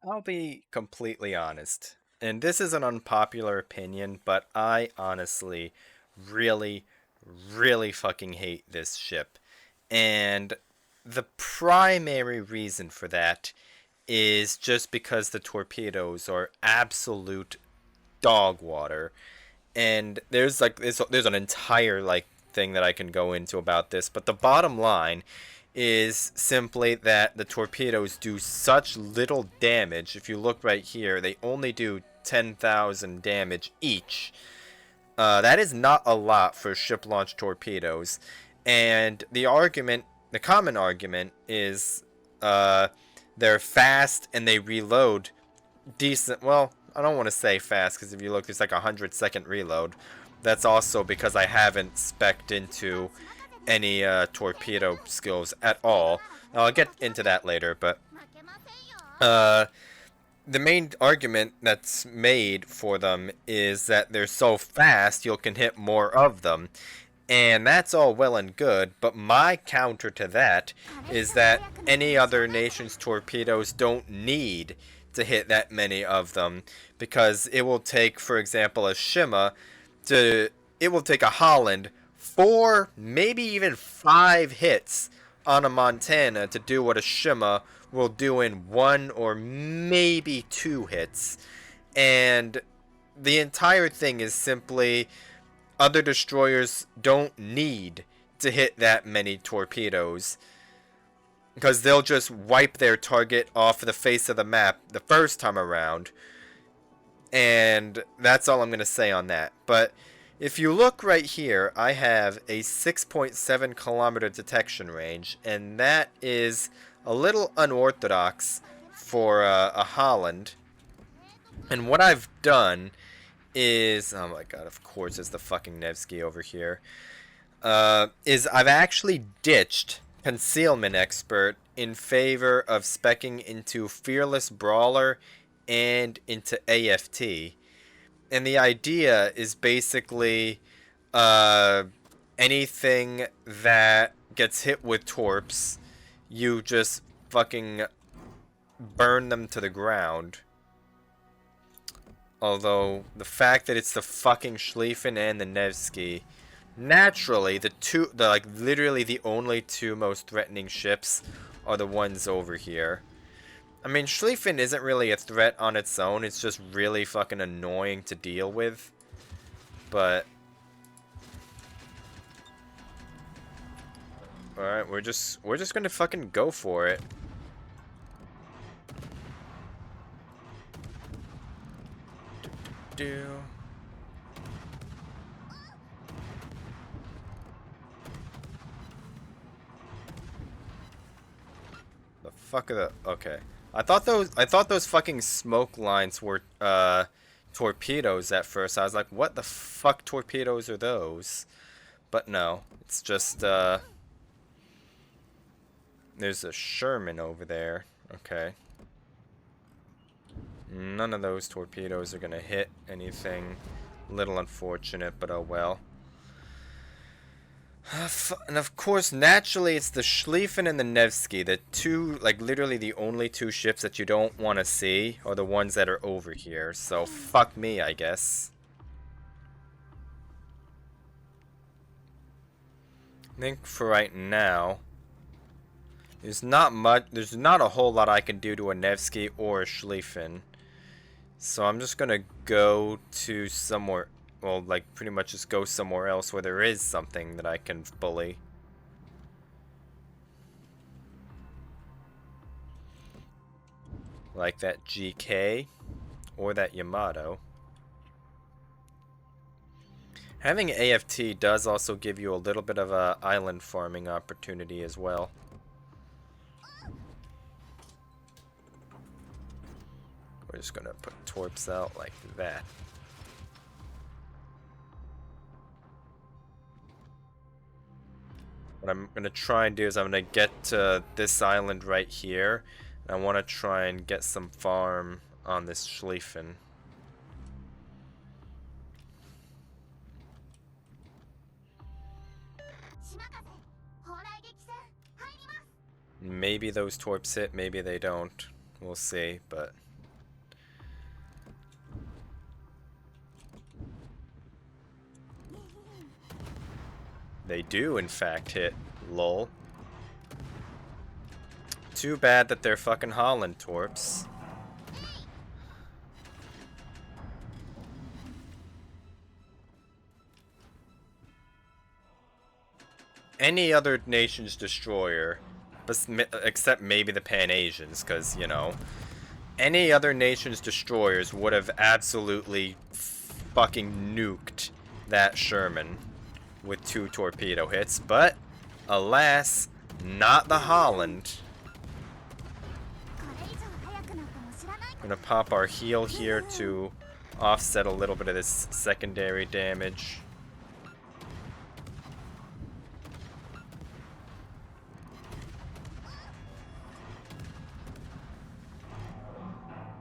I'll be completely honest. And this is an unpopular opinion, but I honestly really, really fucking hate this ship. And the primary reason for that is just because the torpedoes are absolute dog water. And there's an entire thing that I can go into about this, but the bottom line is simply that the torpedoes do such little damage. If you look right here, they only do 10,000 damage each. That is not a lot for ship launched torpedoes. And the common argument is they're fast and they reload decent. Well, I don't want to say fast because if you look, there's like a 100-second reload. That's also because I haven't spec'd into any torpedo skills at all. I'll get into that later, but uh, the main argument that's made for them is that they're so fast you can hit more of them. And that's all well and good, but my counter to that is that any other nation's torpedoes don't need to hit that many of them, because it will take, for example, a Shima it will take a Holland 4, maybe even 5 hits on a Montana to do what a Shima will do in 1 or maybe 2 hits. And the entire thing is simply other destroyers don't need to hit that many torpedoes, because they'll just wipe their target off the face of the map the first time around. And that's all I'm going to say on that. But if you look right here, I have a 6.7 kilometer detection range, and that is a little unorthodox for a Holland. And what I've done is, oh my god, of course it's the fucking Nevsky over here, is I've actually ditched Concealment Expert in favor of specking into Fearless Brawler and into AFT. And the idea is basically anything that gets hit with torps, you just fucking burn them to the ground. Although, the fact that it's the fucking Schlieffen and the Nevsky, naturally, literally the only two most threatening ships are the ones over here. I mean, Schlieffen isn't really a threat on its own, it's just really fucking annoying to deal with. But alright, we're just gonna fucking go for it. Do. The fuck are the okay. I thought those fucking smoke lines were torpedoes at first. I was like, what the fuck torpedoes are those? But no, it's just there's a Sherman over there. Okay. None of those torpedoes are gonna hit anything. Little unfortunate, but oh well. And of course, naturally, it's the Schlieffen and the Nevsky, the two, like, literally the only two ships that you don't want to see are the ones that are over here. So, fuck me, I guess. I think for right now, there's not a whole lot I can do to a Nevsky or a Schlieffen. So I'm just gonna go to somewhere, well, like, pretty much just go somewhere else where there is something that I can bully. Like that GK, or that Yamato. Having AFT does also give you a little bit of a island farming opportunity as well. We're just gonna put torps out like that. What I'm gonna try and do is I'm gonna get to this island right here. And I want to try and get some farm on this Schlieffen. Maybe those torps hit, maybe they don't. We'll see, but They do, in fact, hit. Lol. Too bad that they're fucking Holland torps. Any other nation's destroyer, except maybe the Pan-Asians, because, you know, any other nation's destroyers would have absolutely fucking nuked that Sherman with 2 torpedo hits, but alas, not the Holland. Gonna pop our heal here to offset a little bit of this secondary damage.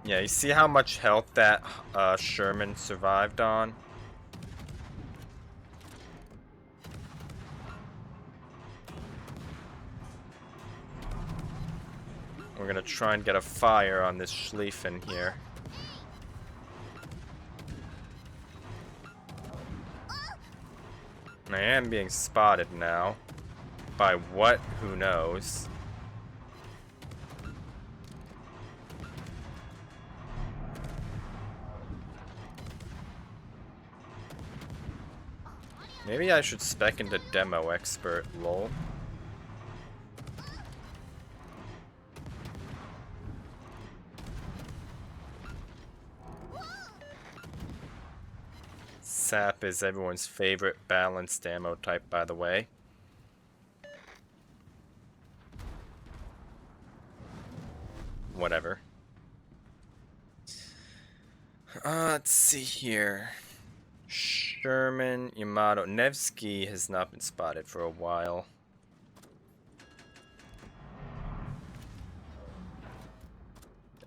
Yeah, you see how much health that Sherman survived on? We're gonna try and get a fire on this Schlieffen here. I am being spotted now. By what? Who knows? Maybe I should spec into Demo Expert, lol. Sap is everyone's favorite balanced ammo type, by the way. Whatever. Let's see here. Sherman, Yamato, Nevsky has not been spotted for a while.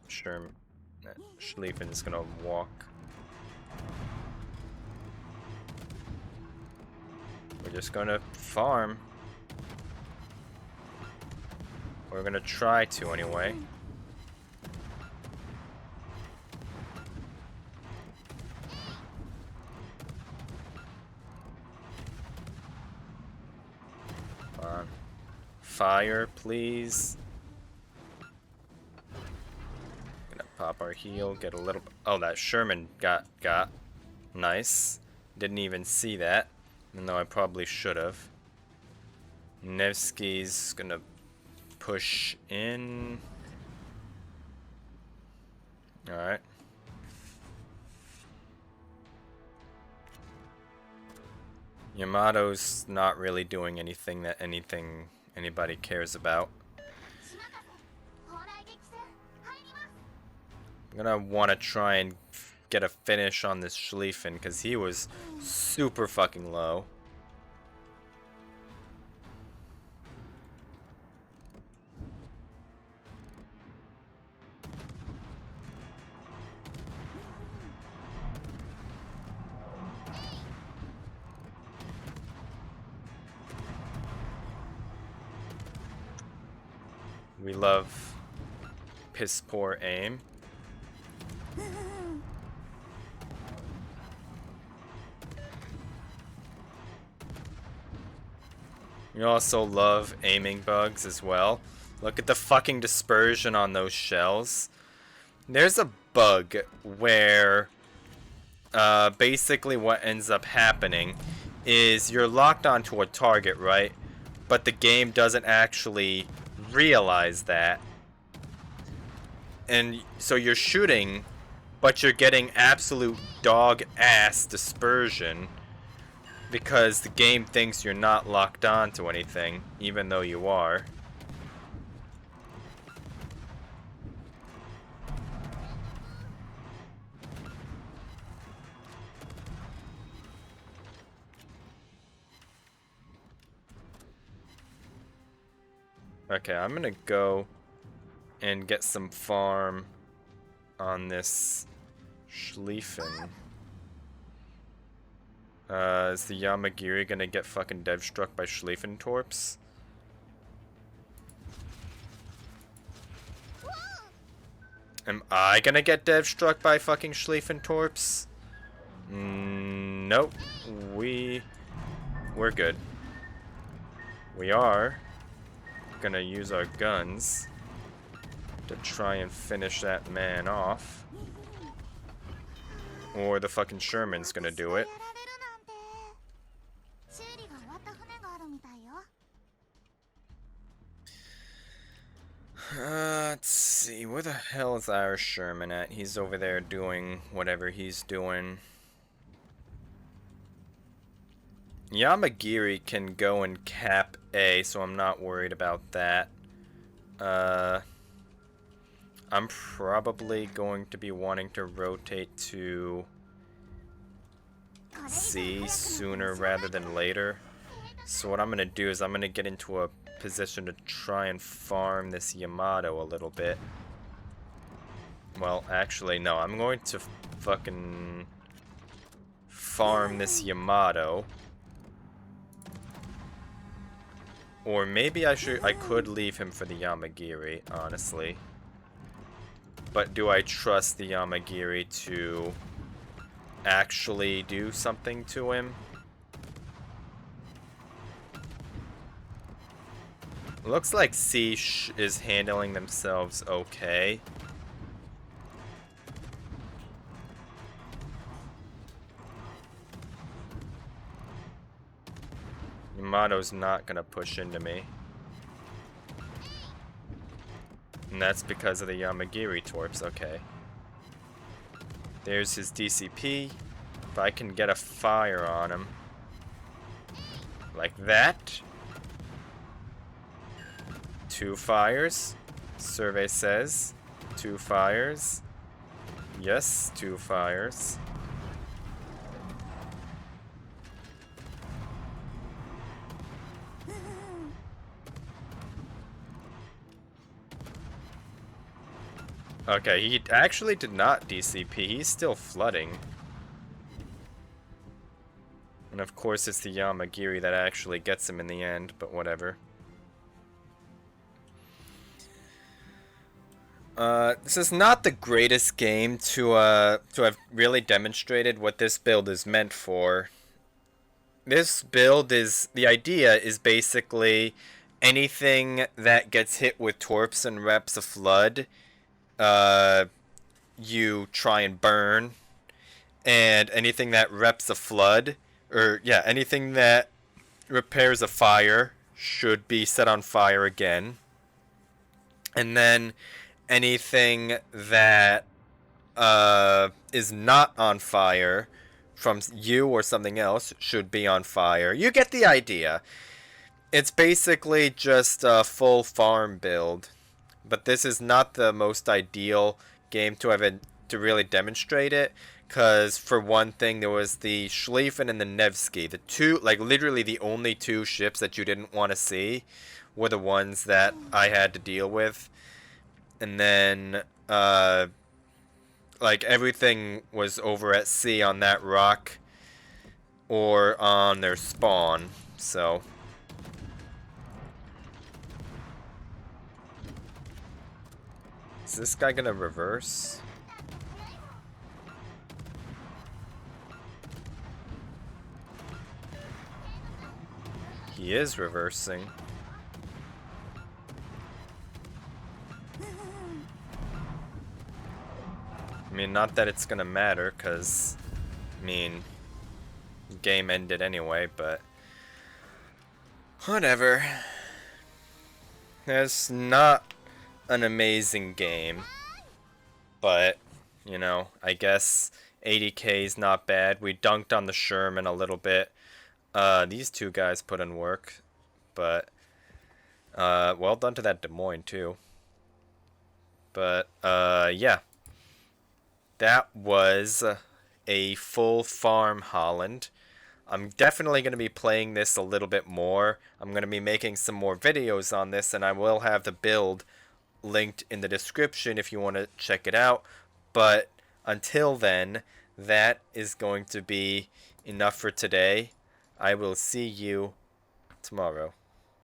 Sherman, Schlieffen is gonna walk. We're just gonna farm. We're gonna try to anyway. Come on. Fire, please. Gonna pop our heal, get a little. Oh, that Sherman got. Nice. Didn't even see that. Even though I probably should have. Nevsky's gonna push in. Alright. Yamato's not really doing anything that anybody cares about. I'm gonna want to try and get a finish on this Schlieffen because he was super fucking low. We love piss poor aim. We also love aiming bugs as well. Look at the fucking dispersion on those shells. There's a bug where basically what ends up happening is you're locked onto a target, right? But the game doesn't actually realize that. And so you're shooting, but you're getting absolute dog ass dispersion because the game thinks you're not locked on to anything, even though you are. Okay, I'm gonna go and get some farm on this Schlieffen. Is the Yamagiri gonna get fucking dev struck by Schlieffen torps? Am I gonna get dev struck by fucking Schlieffen torps? Nope. We're good. we are gonna use our guns to try and finish that man off. Or the fucking Sherman's gonna do it. Let's see, where the hell is our Sherman at? He's over there doing whatever he's doing. Yamagiri can go and cap A, so I'm not worried about that. I'm probably going to be wanting to rotate to C sooner rather than later. So what I'm going to do is I'm going to get into a position to try and farm this Yamato a little bit. Well, actually, no. I'm going to fucking farm this Yamato. Or maybe I could leave him for the Yamagiri, honestly. But do I trust the Yamagiri to actually do something to him? Looks like C is handling themselves okay. Yamato's not gonna push into me. And that's because of the Yamagiri torps, okay. There's his DCP. If I can get a fire on him. Like that. 2 fires. Survey says. 2 fires. Yes, 2 fires. Okay, he actually did not DCP. He's still flooding. And of course it's the Yamagiri that actually gets him in the end, but whatever. This is not the greatest game to have really demonstrated what this build is meant for. This build is, the idea is basically anything that gets hit with torps and reps a flood, you try and burn, and anything that reps a flood, or yeah, anything that repairs a fire should be set on fire again. And then anything that is not on fire from you or something else should be on fire. You get the idea. It's basically just a full farm build. But this is not the most ideal game to really demonstrate it, because for one thing, there was the Schlieffen and the Nevsky. The two, like literally the only 2 ships that you didn't want to see were the ones that I had to deal with. And then, like everything was over at sea on that rock or on their spawn, so... Is this guy gonna reverse? He is reversing. I mean, not that it's gonna matter, cause, I mean, game ended anyway, but... Whatever. It's not an amazing game, but you know, I guess 80k is not bad. We dunked on the Sherman a little bit. These 2 guys put in work, but well done to that Des Moines too. But yeah, that was a full Farmlland. I'm definitely going to be playing this a little bit more. I'm going to be making some more videos on this, and I will have the build linked in the description if you want to check it out. But until then, that is going to be enough for today. I will see you tomorrow.